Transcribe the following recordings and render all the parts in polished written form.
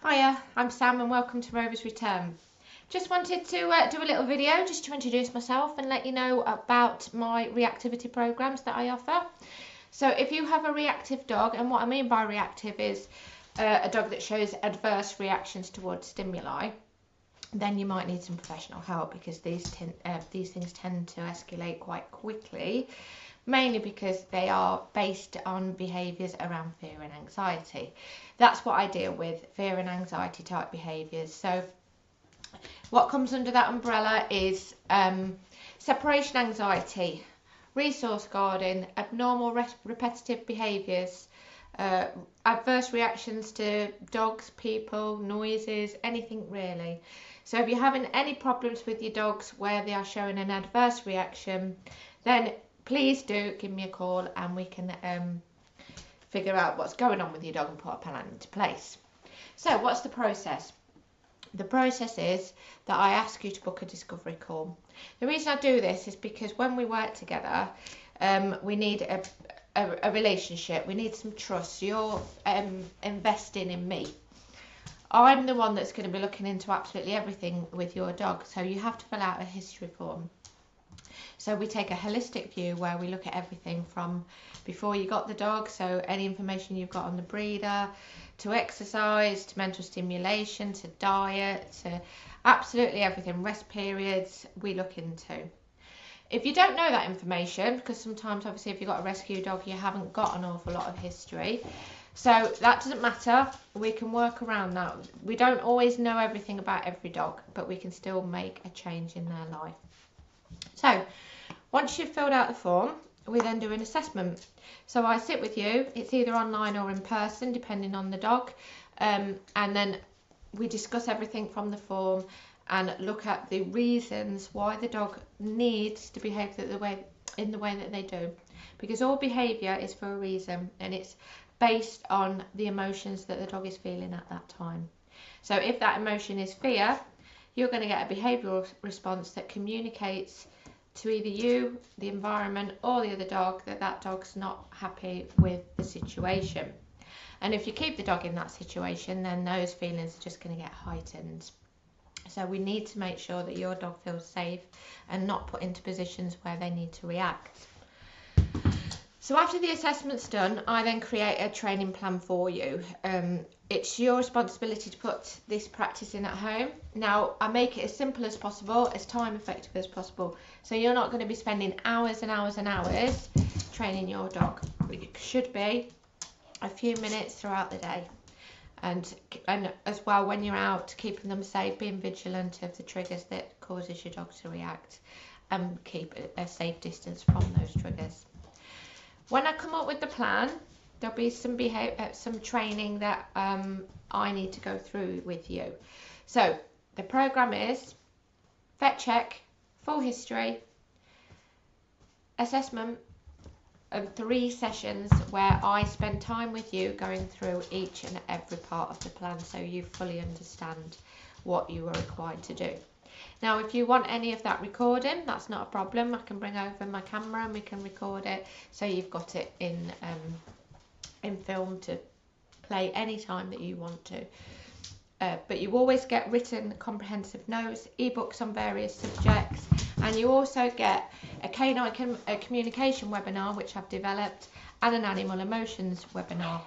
Hiya, I'm Sam and welcome to Rover's Return. Just wanted to do a little video just to introduce myself and let you know about my reactivity programs that I offer. So if you have a reactive dog, and what I mean by reactive is a dog that shows adverse reactions towards stimuli, then you might need some professional help because these things tend to escalate quite quickly, mainly because they are based on behaviours around fear and anxiety. That's what I deal with, fear and anxiety type behaviours. So what comes under that umbrella is separation anxiety, resource guarding, abnormal repetitive behaviours, adverse reactions to dogs, people, noises, anything really. So if you're having any problems with your dogs where they are showing an adverse reaction, then please do give me a call and we can figure out what's going on with your dog and put a plan into place. So what's the process? The process is that I ask you to book a discovery call. The reason I do this is because when we work together, we need a relationship. We need some trust. You're investing in me. I'm the one that's going to be looking into absolutely everything with your dog. So you have to fill out a history form. So we take a holistic view where we look at everything from before you got the dog, so any information you've got on the breeder, to exercise, to mental stimulation, to diet, to absolutely everything, rest periods, we look into. If you don't know that information, because sometimes obviously if you've got a rescue dog you haven't got an awful lot of history, so that doesn't matter, we can work around that. We don't always know everything about every dog, but we can still make a change in their life. So once you've filled out the form, we then do an assessment. So I sit with you, it's either online or in person depending on the dog, and then we discuss everything from the form and look at the reasons why the dog needs to behave in the way that they do, because all behaviour is for a reason and it's based on the emotions that the dog is feeling at that time. So if that emotion is fear, you're going to get a behavioural response that communicates to either you, the environment, or the other dog that dog's not happy with the situation. And if you keep the dog in that situation, then those feelings are just going to get heightened. So we need to make sure that your dog feels safe and not put into positions where they need to react. So after the assessment's done, I then create a training plan for you. It's your responsibility to put this practice in at home. Now, I make it as simple as possible, as time effective as possible. So you're not going to be spending hours and hours and hours training your dog. It should be a few minutes throughout the day. And as well, when you're out, keeping them safe, being vigilant of the triggers that causes your dog to react, and keep a safe distance from those triggers. When I come up with the plan, there'll be some training that I need to go through with you. So the program is vet check, full history, assessment, and 3 sessions where I spend time with you going through each and every part of the plan so you fully understand what you are required to do. Now, if you want any of that recording, that's not a problem. I can bring over my camera and we can record it so you've got it in film to play any time that you want to. But you always get written comprehensive notes, ebooks on various subjects, and you also get a canine communication webinar which I've developed and an animal emotions webinar.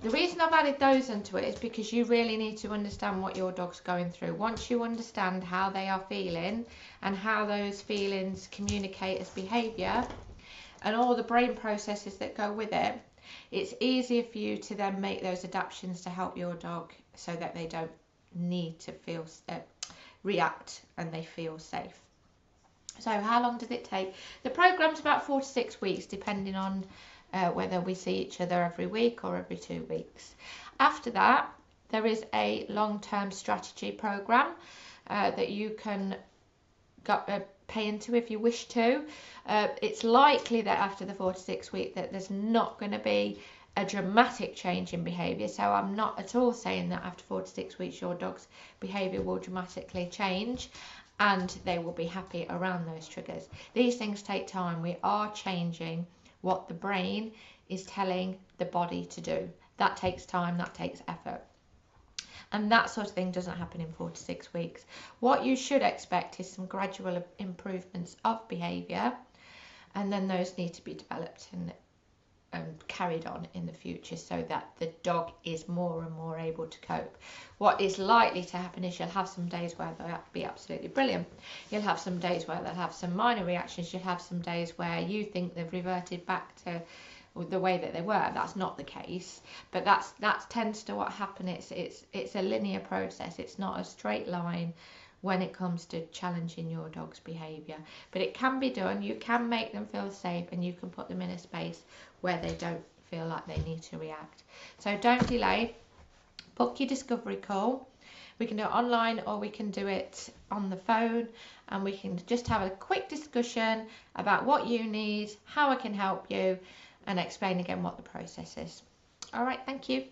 The reason I've added those into it is because you really need to understand what your dog's going through. Once you understand how they are feeling and how those feelings communicate as behaviour and all the brain processes that go with it, it's easier for you to then make those adaptations to help your dog so that they don't need to feel react and they feel safe. So how long does it take? The program's about 4 to 6 weeks depending on whether we see each other every week or every 2 weeks. After that, there is a long-term strategy program that you can pay into if you wish to. It's likely that after the 4 to 6 weeks that there's not going to be a dramatic change in behaviour. So I'm not at all saying that after 4 to 6 weeks your dog's behaviour will dramatically change and they will be happy around those triggers. These things take time. We are changing what the brain is telling the body to do. That takes time, that takes effort. And that sort of thing doesn't happen in 4 to 6 weeks. What you should expect is some gradual improvements of behaviour, and then those need to be developed and carried on in the future so that the dog is more and more able to cope. What is likely to happen is you'll have some days where they'll be absolutely brilliant. You'll have some days where they'll have some minor reactions. You'll have some days where you think they've reverted back to the way that they were. That's not the case, but that tends to what happen. It's a linear process. It's not a straight line when it comes to challenging your dog's behaviour, but it can be done. You can make them feel safe, and you can put them in a space where they don't feel like they need to react. So don't delay. Book your discovery call. We can do it online, or we can do it on the phone, and we can just have a quick discussion about what you need, how I can help you, and explain again what the process is. All right, thank you.